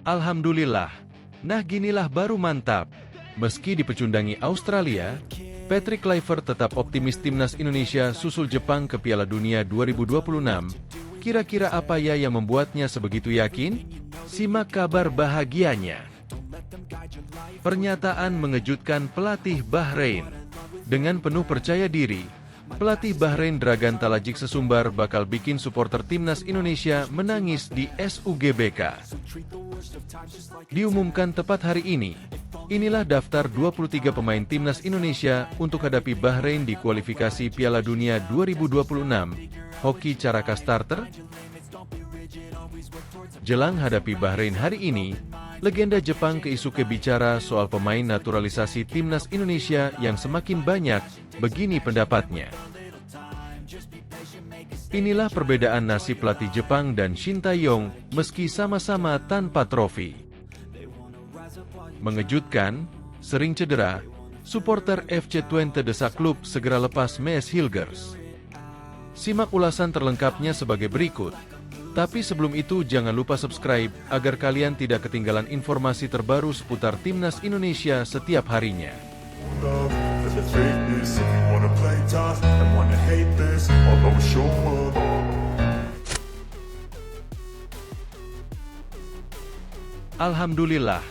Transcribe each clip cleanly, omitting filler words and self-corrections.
Alhamdulillah. Nah ginilah baru mantap. Meski dipecundangi Australia, Patrick Kluivert tetap optimis timnas Indonesia susul Jepang ke Piala Dunia 2026. Kira-kira apa ya yang membuatnya sebegitu yakin? Simak kabar bahagianya. Pernyataan mengejutkan pelatih Bahrain. Dengan penuh percaya diri, pelatih Bahrain Dragan Talajik Sesumbar bakal bikin supporter timnas Indonesia menangis di SUGBK. Diumumkan tepat hari ini, inilah daftar 23 pemain timnas Indonesia untuk hadapi Bahrain di kualifikasi Piala Dunia 2026, hoki Caraka Starter. Jelang hadapi Bahrain hari ini, legenda Jepang Keisuke bicara soal pemain naturalisasi timnas Indonesia yang semakin banyak. Begini pendapatnya. Inilah perbedaan nasib pelatih Jepang dan Shin Tae-yong meski sama-sama tanpa trofi. Mengejutkan, sering cedera, supporter FC Twente desak klub segera lepas Mees Hilgers. Simak ulasan terlengkapnya sebagai berikut. Tapi sebelum itu jangan lupa subscribe agar kalian tidak ketinggalan informasi terbaru seputar timnas Indonesia setiap harinya. Alhamdulillah.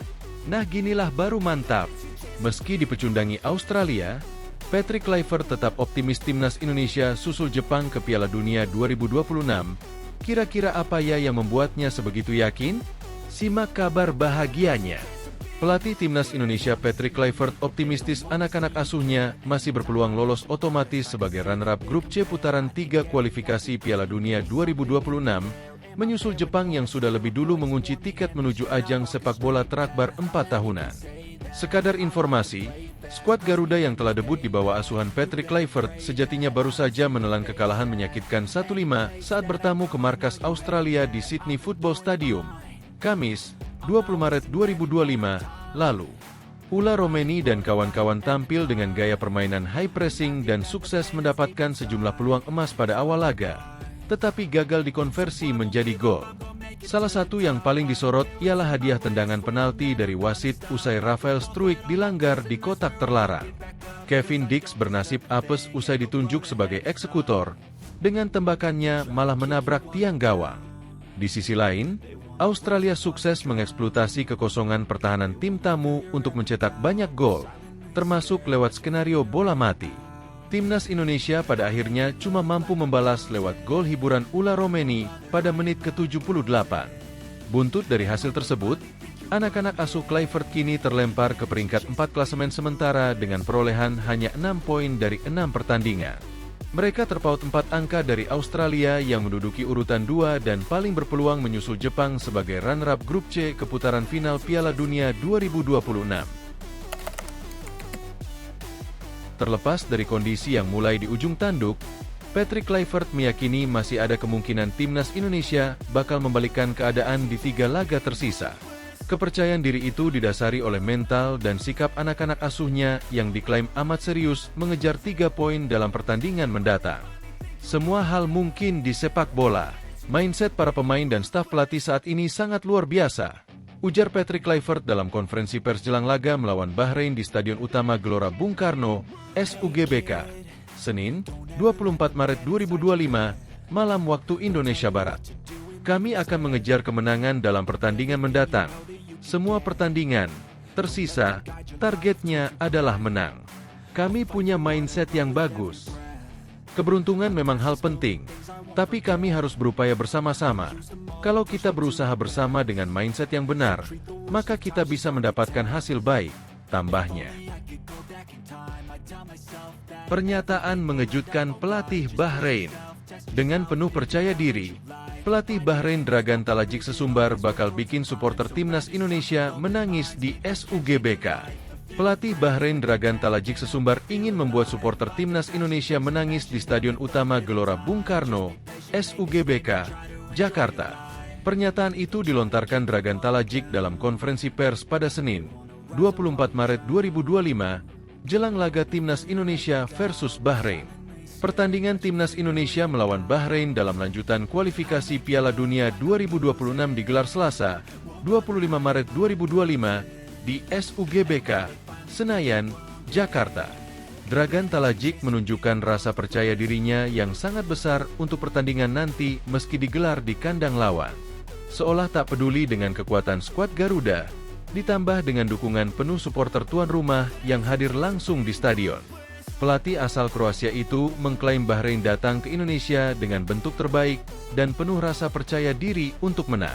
Nah ginilah baru mantap. Meski dipecundangi Australia, Patrick Kluivert tetap optimis timnas Indonesia susul Jepang ke Piala Dunia 2026. Kira-kira apa ya yang membuatnya sebegitu yakin? Simak kabar bahagianya. Pelatih timnas Indonesia Patrick Kluivert optimistis anak-anak asuhnya masih berpeluang lolos otomatis sebagai runner-up grup C putaran 3 kualifikasi Piala Dunia 2026, menyusul Jepang yang sudah lebih dulu mengunci tiket menuju ajang sepak bola terakbar 4 tahunan. Sekadar informasi, skuad Garuda yang telah debut di bawah asuhan Patrick Kluivert sejatinya baru saja menelan kekalahan menyakitkan 1-5 saat bertamu ke markas Australia di Sydney Football Stadium, Kamis, 20 Maret 2025, lalu. Ula Romeni dan kawan-kawan tampil dengan gaya permainan high pressing dan sukses mendapatkan sejumlah peluang emas pada awal laga, tetapi gagal dikonversi menjadi gol. Salah satu yang paling disorot ialah hadiah tendangan penalti dari wasit usai Rafael Struijk dilanggar di kotak terlarang. Kevin Dix bernasib apes usai ditunjuk sebagai eksekutor, dengan tembakannya malah menabrak tiang gawang. Di sisi lain, Australia sukses mengeksploitasi kekosongan pertahanan tim tamu untuk mencetak banyak gol, termasuk lewat skenario bola mati. Timnas Indonesia pada akhirnya cuma mampu membalas lewat gol hiburan Ula Romeni pada menit ke-78. Buntut dari hasil tersebut, anak-anak asuh Kluivert kini terlempar ke peringkat 4 klasemen sementara dengan perolehan hanya 6 poin dari 6 pertandingan. Mereka terpaut 4 angka dari Australia yang menduduki urutan 2 dan paling berpeluang menyusul Jepang sebagai runner-up grup C ke putaran final Piala Dunia 2026. Terlepas dari kondisi yang mulai di ujung tanduk, Patrick Kluivert meyakini masih ada kemungkinan timnas Indonesia bakal membalikkan keadaan di 3 laga tersisa. Kepercayaan diri itu didasari oleh mental dan sikap anak-anak asuhnya yang diklaim amat serius mengejar 3 poin dalam pertandingan mendatang. Semua hal mungkin di sepak bola. Mindset para pemain dan staf pelatih saat ini sangat luar biasa, ujar Patrick Kluivert dalam konferensi pers jelang laga melawan Bahrain di Stadion Utama Gelora Bung Karno, SUGBK, Senin, 24 Maret 2025, malam waktu Indonesia Barat. Kami akan mengejar kemenangan dalam pertandingan mendatang. Semua pertandingan tersisa, targetnya adalah menang. Kami punya mindset yang bagus. Keberuntungan memang hal penting, tapi kami harus berupaya bersama-sama. Kalau kita berusaha bersama dengan mindset yang benar, maka kita bisa mendapatkan hasil baik, tambahnya. Pernyataan mengejutkan pelatih Bahrain. Dengan penuh percaya diri, pelatih Bahrain Dragan Talajik Sesumbar bakal bikin supporter timnas Indonesia menangis di SUGBK. Pelatih Bahrain Dragan Talajik Sesumbar ingin membuat supporter timnas Indonesia menangis di Stadion Utama Gelora Bung Karno, SUGBK, Jakarta. Pernyataan itu dilontarkan Dragan Talajik dalam konferensi pers pada Senin, 24 Maret 2025, jelang laga timnas Indonesia versus Bahrain. Pertandingan timnas Indonesia melawan Bahrain dalam lanjutan kualifikasi Piala Dunia 2026 digelar Selasa, 25 Maret 2025 di SUGBK, Senayan, Jakarta. Dragan Talajic menunjukkan rasa percaya dirinya yang sangat besar untuk pertandingan nanti meski digelar di kandang lawan. Seolah tak peduli dengan kekuatan skuad Garuda, ditambah dengan dukungan penuh supporter tuan rumah yang hadir langsung di stadion. Pelatih asal Kroasia itu mengklaim Bahrain datang ke Indonesia dengan bentuk terbaik dan penuh rasa percaya diri untuk menang.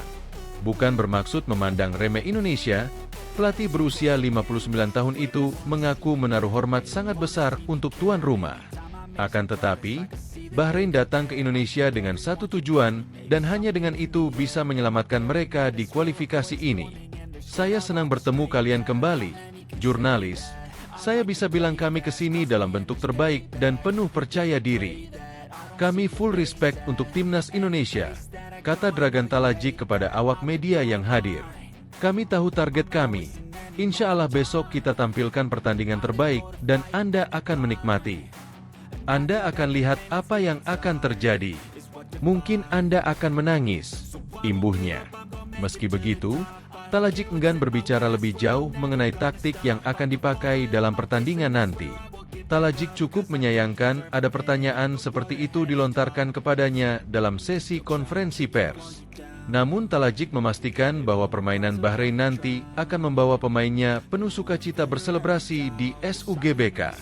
Bukan bermaksud memandang remeh Indonesia, pelatih berusia 59 tahun itu mengaku menaruh hormat sangat besar untuk tuan rumah. Akan tetapi, Bahrain datang ke Indonesia dengan satu tujuan dan hanya dengan itu bisa menyelamatkan mereka di kualifikasi ini. Saya senang bertemu kalian kembali, jurnalis. Saya bisa bilang kami kesini dalam bentuk terbaik dan penuh percaya diri. Kami full respect untuk timnas Indonesia, kata Dragan Talajic kepada awak media yang hadir. Kami tahu target kami. Insya Allah besok kita tampilkan pertandingan terbaik dan Anda akan menikmati. Anda akan lihat apa yang akan terjadi. Mungkin Anda akan menangis, imbuhnya. Meski begitu, Talajic enggan berbicara lebih jauh mengenai taktik yang akan dipakai dalam pertandingan nanti. Talajic cukup menyayangkan ada pertanyaan seperti itu dilontarkan kepadanya dalam sesi konferensi pers. Namun Talajic memastikan bahwa permainan Bahrain nanti akan membawa pemainnya penuh sukacita berselebrasi di SUGBK.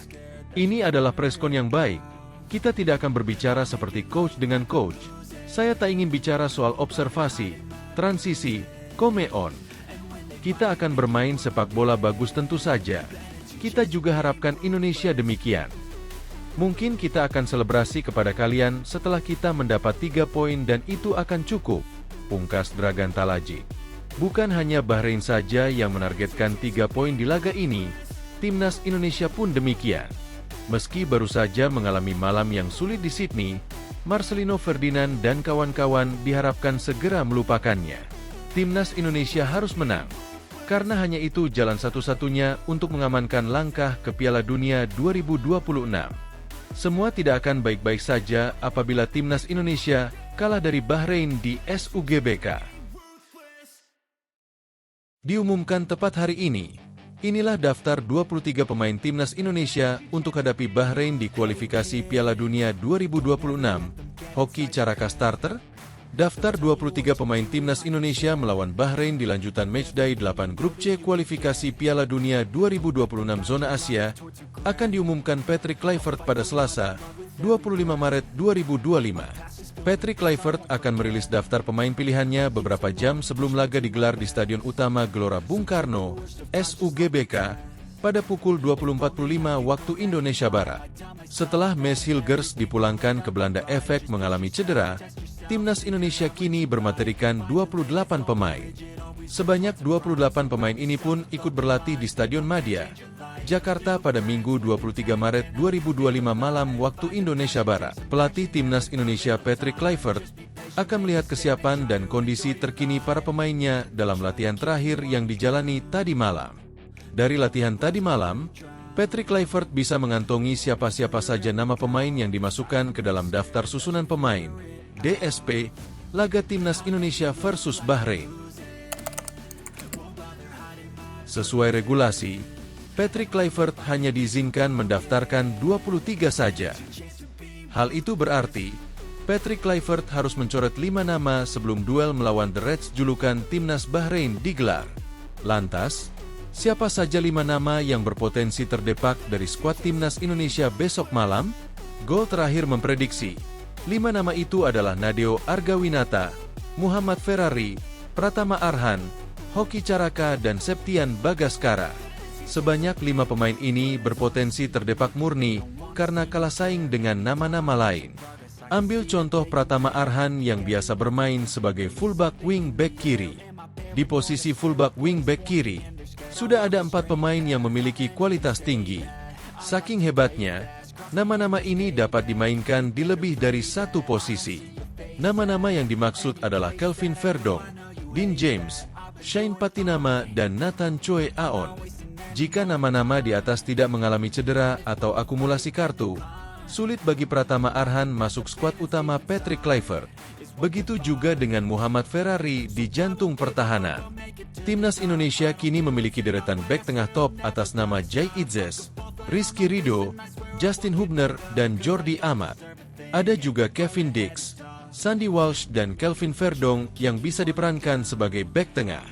Ini adalah preskon yang baik. Kita tidak akan berbicara seperti coach dengan coach. Saya tak ingin bicara soal observasi, transisi, come on. Kita akan bermain sepak bola bagus tentu saja. Kita juga harapkan Indonesia demikian. Mungkin kita akan selebrasi kepada kalian setelah kita mendapat 3 poin dan itu akan cukup, pungkas Dragan Talajic. Bukan hanya Bahrain saja yang menargetkan 3 poin di laga ini, timnas Indonesia pun demikian. Meski baru saja mengalami malam yang sulit di Sydney, Marcelino Ferdinand dan kawan-kawan diharapkan segera melupakannya. Timnas Indonesia harus menang, karena hanya itu jalan satu-satunya untuk mengamankan langkah ke Piala Dunia 2026. Semua tidak akan baik-baik saja apabila timnas Indonesia kalah dari Bahrain di SUGBK. Diumumkan tepat hari ini, inilah daftar 23 pemain timnas Indonesia untuk hadapi Bahrain di kualifikasi Piala Dunia 2026. Hoki Caraka Starter. Daftar 23 pemain timnas Indonesia melawan Bahrain di lanjutan matchday 8 grup C kualifikasi Piala Dunia 2026 zona Asia akan diumumkan Patrick Kluivert pada Selasa, 25 Maret 2025. Patrick Kluivert akan merilis daftar pemain pilihannya beberapa jam sebelum laga digelar di Stadion Utama Gelora Bung Karno, SUGBK, pada pukul 20.45 waktu Indonesia Barat. Setelah Maes Hilgers dipulangkan ke Belanda efek mengalami cedera, timnas Indonesia kini bermaterikan 28 pemain. Sebanyak 28 pemain ini pun ikut berlatih di Stadion Madia, Jakarta pada Minggu 23 Maret 2025 malam waktu Indonesia Barat. Pelatih timnas Indonesia Patrick Kluivert akan melihat kesiapan dan kondisi terkini para pemainnya dalam latihan terakhir yang dijalani tadi malam. Dari latihan tadi malam, Patrick Kluivert bisa mengantongi siapa-siapa saja nama pemain yang dimasukkan ke dalam daftar susunan pemain DSP, laga timnas Indonesia versus Bahrain. Sesuai regulasi, Patrick Kluivert hanya diizinkan mendaftarkan 23 saja. Hal itu berarti, Patrick Kluivert harus mencoret 5 nama sebelum duel melawan The Reds julukan timnas Bahrain digelar. Lantas, siapa saja 5 nama yang berpotensi terdepak dari skuad timnas Indonesia besok malam? Gol terakhir memprediksi 5 nama itu adalah Nadeo Argawinata, Muhammad Ferrari, Pratama Arhan, Hoki Caraka dan Septian Bagaskara. Sebanyak 5 pemain ini berpotensi terdepak murni karena kalah saing dengan nama-nama lain. Ambil contoh Pratama Arhan yang biasa bermain sebagai fullback wing back kiri. Di posisi fullback wing back kiri, sudah ada 4 pemain yang memiliki kualitas tinggi. Saking hebatnya, nama-nama ini dapat dimainkan di lebih dari satu posisi. Nama-nama yang dimaksud adalah Kelvin Verdong, Dean James, Shane Patinama, dan Nathan Choi Aon. Jika nama-nama di atas tidak mengalami cedera atau akumulasi kartu, sulit bagi Pratama Arhan masuk skuad utama Patrick Kluivert. Begitu juga dengan Muhammad Ferrari di jantung pertahanan. Timnas Indonesia kini memiliki deretan bek tengah top atas nama Jai Itzes, Rizky Ridho, Justin Hubner, dan Jordi Amat. Ada juga Kevin Dix, Sandy Walsh, dan Kelvin Verdong yang bisa diperankan sebagai bek tengah.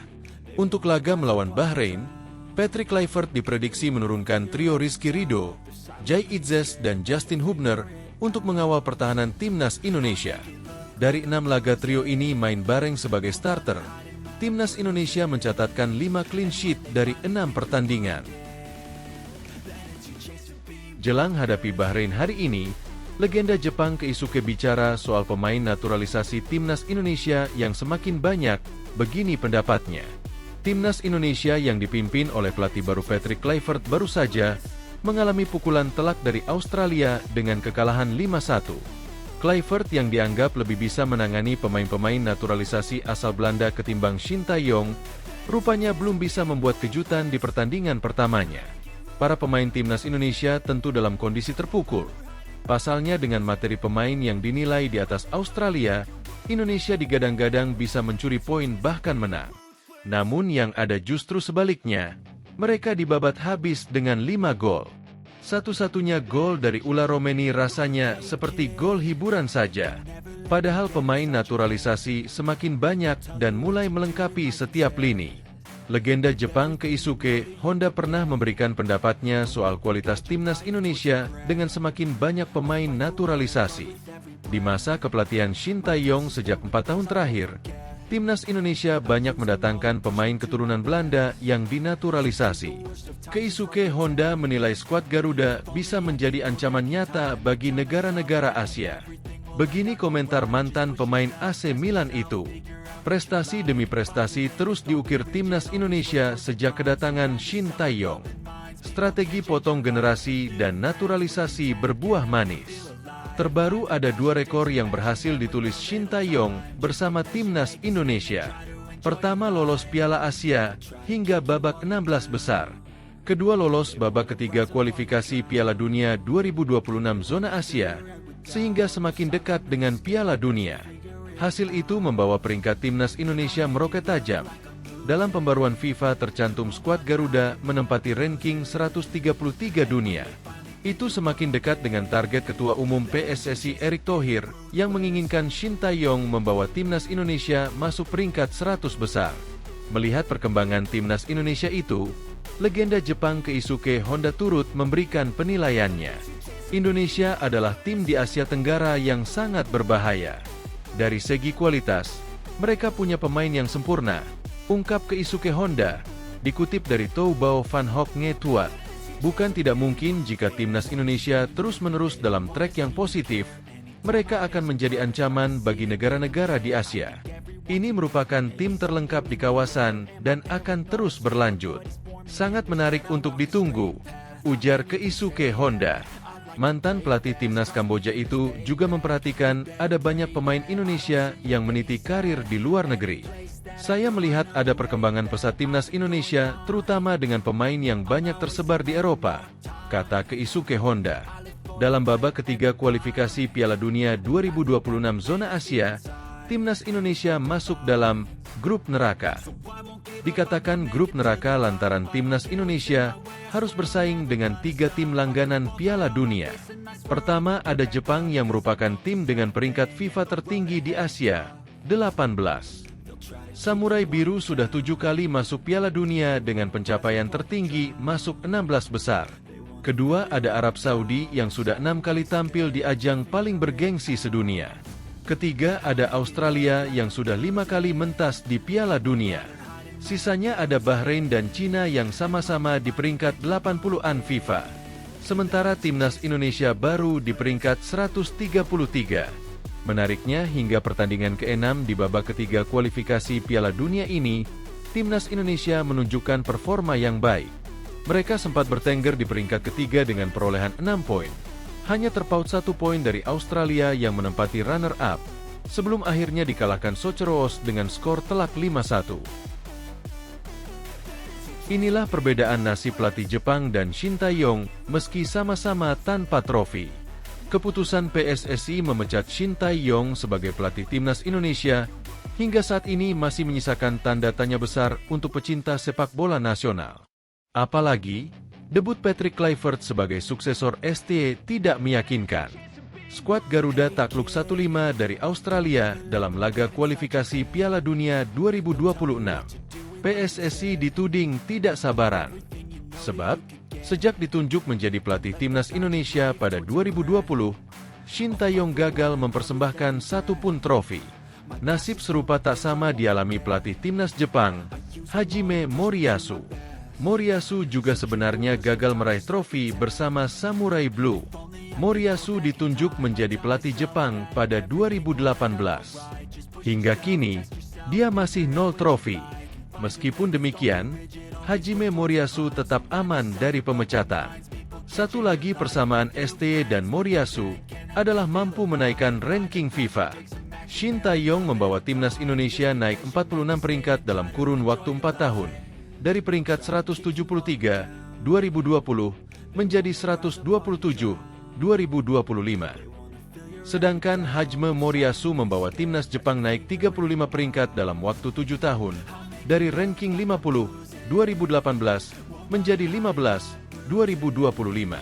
Untuk laga melawan Bahrain, Patrick Kluivert diprediksi menurunkan trio Rizky Ridho, Jai Itzes, dan Justin Hubner untuk mengawal pertahanan Timnas Indonesia. Dari 6 laga trio ini main bareng sebagai starter, Timnas Indonesia mencatatkan 5 clean sheet dari 6 pertandingan. Jelang hadapi Bahrain hari ini, legenda Jepang Keisuke bicara soal pemain naturalisasi Timnas Indonesia yang semakin banyak. Begini pendapatnya. Timnas Indonesia yang dipimpin oleh pelatih baru Patrick Kluivert baru saja mengalami pukulan telak dari Australia dengan kekalahan 5-1. Kluivert yang dianggap lebih bisa menangani pemain-pemain naturalisasi asal Belanda ketimbang Shin Tae-yong, rupanya belum bisa membuat kejutan di pertandingan pertamanya. Para pemain Timnas Indonesia tentu dalam kondisi terpukul. Pasalnya dengan materi pemain yang dinilai di atas Australia, Indonesia digadang-gadang bisa mencuri poin bahkan menang. Namun yang ada justru sebaliknya, mereka dibabat habis dengan 5 gol. Satu-satunya gol dari Ula Romeni rasanya seperti gol hiburan saja. Padahal pemain naturalisasi semakin banyak dan mulai melengkapi setiap lini. Legenda Jepang Keisuke Honda pernah memberikan pendapatnya soal kualitas Timnas Indonesia dengan semakin banyak pemain naturalisasi. Di masa kepelatihan Shin Tae-yong sejak 4 tahun terakhir, Timnas Indonesia banyak mendatangkan pemain keturunan Belanda yang dinaturalisasi. Keisuke Honda menilai skuad Garuda bisa menjadi ancaman nyata bagi negara-negara Asia. Begini komentar mantan pemain AC Milan itu. Prestasi demi prestasi terus diukir Timnas Indonesia sejak kedatangan Shin Tae-yong. Strategi potong generasi dan naturalisasi berbuah manis. Terbaru ada 2 rekor yang berhasil ditulis Shin Tae-yong bersama Timnas Indonesia. Pertama lolos Piala Asia hingga babak 16 besar. Kedua lolos babak ketiga kualifikasi Piala Dunia 2026 zona Asia, sehingga semakin dekat dengan Piala Dunia. Hasil itu membawa peringkat Timnas Indonesia meroket tajam. Dalam pembaruan FIFA tercantum skuad Garuda menempati ranking 133 dunia. Itu semakin dekat dengan target Ketua Umum PSSI Erick Thohir yang menginginkan Shin Tae-yong membawa Timnas Indonesia masuk peringkat 100 besar. Melihat perkembangan Timnas Indonesia itu, legenda Jepang Keisuke Honda turut memberikan penilaiannya. Indonesia adalah tim di Asia Tenggara yang sangat berbahaya. Dari segi kualitas, mereka punya pemain yang sempurna, ungkap Keisuke Honda, dikutip dari Tou Bao Van Hock Nge Tuat. Bukan tidak mungkin jika Timnas Indonesia terus-menerus dalam trek yang positif, mereka akan menjadi ancaman bagi negara-negara di Asia. Ini merupakan tim terlengkap di kawasan dan akan terus berlanjut. Sangat menarik untuk ditunggu, ujar Keisuke Honda. Mantan pelatih Timnas Kamboja itu juga memperhatikan ada banyak pemain Indonesia yang meniti karir di luar negeri. Saya melihat ada perkembangan pesat Timnas Indonesia terutama dengan pemain yang banyak tersebar di Eropa, kata Keisuke Honda. Dalam babak ketiga kualifikasi Piala Dunia 2026 zona Asia, Timnas Indonesia masuk dalam grup neraka. Dikatakan grup neraka lantaran Timnas Indonesia harus bersaing dengan 3 tim langganan Piala Dunia. Pertama ada Jepang yang merupakan tim dengan peringkat FIFA tertinggi di Asia, 18. Samurai Biru sudah 7 kali masuk Piala Dunia dengan pencapaian tertinggi masuk 16 besar. Kedua ada Arab Saudi yang sudah 6 kali tampil di ajang paling bergengsi sedunia. Ketiga ada Australia yang sudah 5 kali mentas di Piala Dunia. Sisanya ada Bahrain dan Cina yang sama-sama di peringkat 80-an FIFA. Sementara Timnas Indonesia baru di peringkat 133. Menariknya hingga pertandingan ke-6 di babak ketiga kualifikasi Piala Dunia ini, Timnas Indonesia menunjukkan performa yang baik. Mereka sempat bertengger di peringkat ketiga dengan perolehan 6 poin. Hanya terpaut 1 poin dari Australia yang menempati runner-up, sebelum akhirnya dikalahkan Soceroos dengan skor telak 5-1. Inilah perbedaan nasib pelatih Jepang dan Shin Tae-yong meski sama-sama tanpa trofi. keputusan PSSI memecat Shin Tae-yong sebagai pelatih timnas Indonesia hingga saat ini masih menyisakan tanda tanya besar untuk pecinta sepak bola nasional. Apalagi, debut Patrick Kluivert sebagai suksesor STY tidak meyakinkan. Skuad Garuda takluk 1-5 dari Australia dalam laga kualifikasi Piala Dunia 2026. PSSI dituding tidak sabaran. Sebab, sejak ditunjuk menjadi pelatih timnas Indonesia pada 2020, Shin Tae-yong gagal mempersembahkan satu pun trofi. Nasib serupa tak sama dialami pelatih timnas Jepang, Hajime Moriyasu. Moriyasu juga sebenarnya gagal meraih trofi bersama Samurai Blue. Moriyasu ditunjuk menjadi pelatih Jepang pada 2018. Hingga kini, dia masih 0 trofi. Meskipun demikian, Hajime Moriyasu tetap aman dari pemecatan. Satu lagi persamaan STY dan Moriyasu adalah mampu menaikkan ranking FIFA. Shin Tae-yong membawa timnas Indonesia naik 46 peringkat dalam kurun waktu 4 tahun. Dari peringkat 173, 2020, menjadi 127, 2025. Sedangkan Hajime Moriyasu membawa timnas Jepang naik 35 peringkat dalam waktu 7 tahun. Dari ranking 50, 2018, menjadi 15, 2025.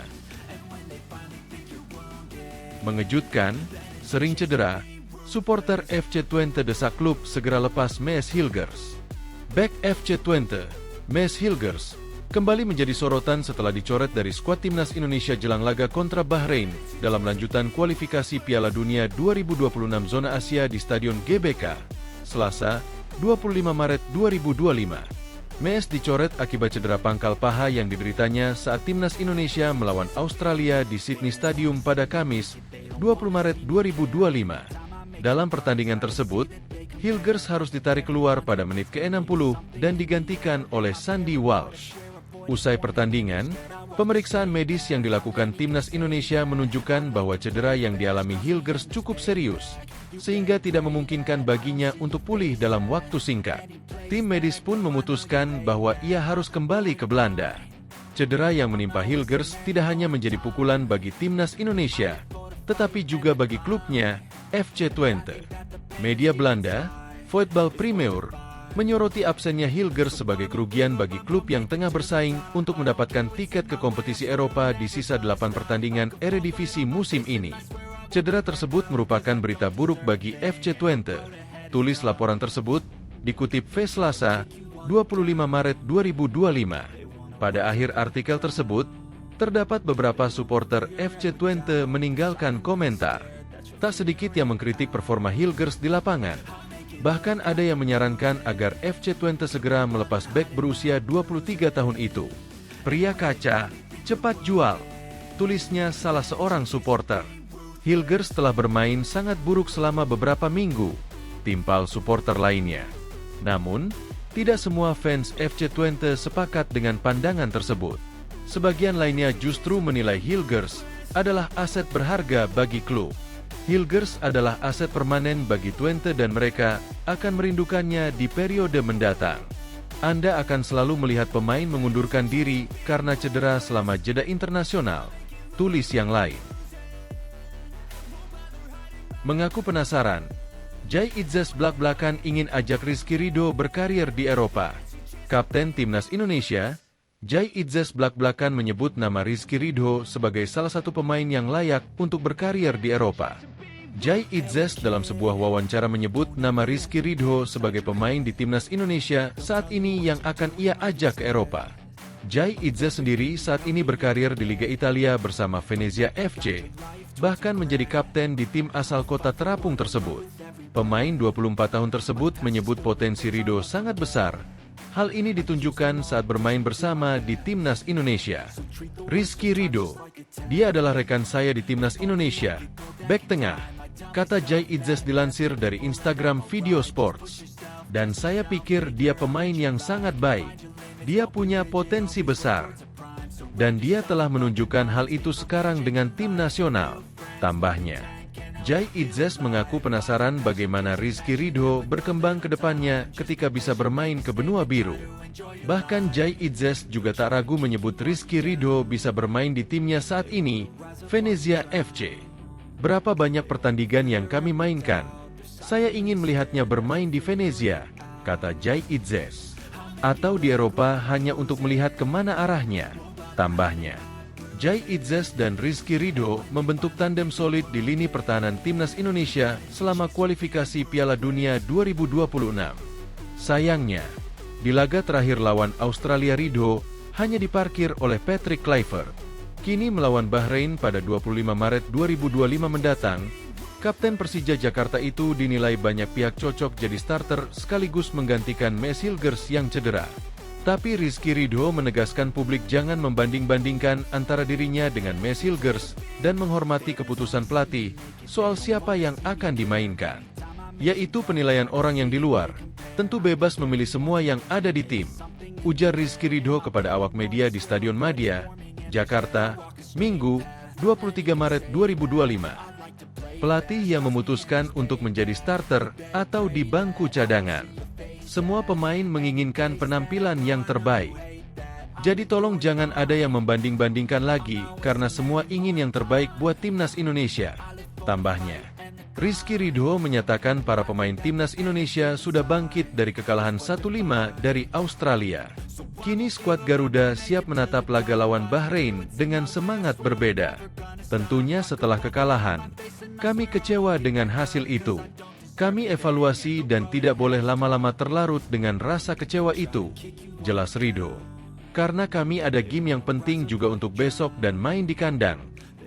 Mengejutkan, sering cedera, supporter FC Twente desak klub segera lepas Maes Hilgers. Bek FC Twente, Maes Hilgers, kembali menjadi sorotan setelah dicoret dari skuad timnas Indonesia jelang laga kontra Bahrain dalam lanjutan kualifikasi Piala Dunia 2026 zona Asia di Stadion GBK, Selasa, 25 Maret 2025. Maes dicoret akibat cedera pangkal paha yang dideritanya saat timnas Indonesia melawan Australia di Sydney Stadium pada Kamis, 20 Maret 2025. Dalam pertandingan tersebut, Hilgers harus ditarik keluar pada menit ke-60 dan digantikan oleh Sandy Walsh. Usai pertandingan, pemeriksaan medis yang dilakukan timnas Indonesia menunjukkan bahwa cedera yang dialami Hilgers cukup serius, sehingga tidak memungkinkan baginya untuk pulih dalam waktu singkat. Tim medis pun memutuskan bahwa ia harus kembali ke Belanda. Cedera yang menimpa Hilgers tidak hanya menjadi pukulan bagi timnas Indonesia, tetapi juga bagi klubnya, FC Twente. Media Belanda, Voetbal Premier, menyoroti absennya Hilgers sebagai kerugian bagi klub yang tengah bersaing untuk mendapatkan tiket ke kompetisi Eropa di sisa 8 pertandingan Eredivisie musim ini. Cedera tersebut merupakan berita buruk bagi FC Twente. Tulis laporan tersebut, dikutip V Selasa, 25 Maret 2025. Pada akhir artikel tersebut, terdapat beberapa supporter FC Twente meninggalkan komentar. Tak sedikit yang mengkritik performa Hilgers di lapangan. Bahkan ada yang menyarankan agar FC Twente segera melepas bek berusia 23 tahun itu. Pria kaca, cepat jual, tulisnya salah seorang supporter. Hilgers telah bermain sangat buruk selama beberapa minggu, timpal supporter lainnya. Namun, tidak semua fans FC Twente sepakat dengan pandangan tersebut. Sebagian lainnya justru menilai Hilgers adalah aset berharga bagi klub. Hilgers adalah aset permanen bagi Twente dan mereka akan merindukannya di periode mendatang. Anda akan selalu melihat pemain mengundurkan diri karena cedera selama jeda internasional, tulis yang lain. Mengaku penasaran, Jai Itzes belak-belakan ingin ajak Rizky Ridho berkarir di Eropa. Kapten Timnas Indonesia, Jai Itzes belak-belakan menyebut nama Rizky Ridho sebagai salah satu pemain yang layak untuk berkarir di Eropa. Jai Itzes dalam sebuah wawancara menyebut nama Rizky Ridho sebagai pemain di Timnas Indonesia saat ini yang akan ia ajak ke Eropa. Jai Itzes sendiri saat ini berkarir di Liga Italia bersama Venezia FC, bahkan menjadi kapten di tim asal kota terapung tersebut. Pemain 24 tahun tersebut menyebut potensi Ridho sangat besar. Hal ini ditunjukkan saat bermain bersama di Timnas Indonesia. Rizky Ridho, dia adalah rekan saya di Timnas Indonesia, bek tengah, kata Jai Itzes dilansir dari Instagram Video Sports. Dan saya pikir dia pemain yang sangat baik. Dia punya potensi besar. Dan dia telah menunjukkan hal itu sekarang dengan tim nasional, tambahnya. Jai Itzes mengaku penasaran bagaimana Rizky Ridho berkembang ke depannya ketika bisa bermain ke benua biru. Bahkan Jai Itzes juga tak ragu menyebut Rizky Ridho bisa bermain di timnya saat ini, Venezia FC. Berapa banyak pertandingan yang kami mainkan? Saya ingin melihatnya bermain di Venezia, kata Jay Itzes. Atau di Eropa hanya untuk melihat kemana arahnya, tambahnya. Jay Itzes dan Rizky Ridho membentuk tandem solid di lini pertahanan timnas Indonesia selama kualifikasi Piala Dunia 2026. Sayangnya, di laga terakhir lawan Australia, Ridho hanya diparkir oleh Patrick Kluivert. Kini melawan Bahrain pada 25 Maret 2025 mendatang, Kapten Persija Jakarta itu dinilai banyak pihak cocok jadi starter sekaligus menggantikan Maes Hilgers yang cedera. Tapi Rizky Ridho menegaskan publik jangan membanding-bandingkan antara dirinya dengan Maes Hilgers dan menghormati keputusan pelatih soal siapa yang akan dimainkan. Yaitu penilaian orang yang di luar, tentu bebas memilih semua yang ada di tim, ujar Rizky Ridho kepada awak media di Stadion Madia, Jakarta, Minggu, 23 Maret 2025. Pelatih yang memutuskan untuk menjadi starter atau di bangku cadangan. Semua pemain menginginkan penampilan yang terbaik. Jadi tolong jangan ada yang membanding-bandingkan lagi karena semua ingin yang terbaik buat timnas Indonesia, tambahnya. Rizky Ridho menyatakan para pemain timnas Indonesia sudah bangkit dari kekalahan 1-5 dari Australia. Kini skuad Garuda siap menatap laga lawan Bahrain dengan semangat berbeda. Tentunya setelah kekalahan, kami kecewa dengan hasil itu. Kami evaluasi dan tidak boleh lama-lama terlarut dengan rasa kecewa itu, jelas Ridho. Karena kami ada game yang penting juga untuk besok dan main di kandang,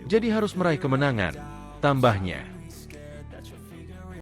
jadi harus meraih kemenangan, tambahnya.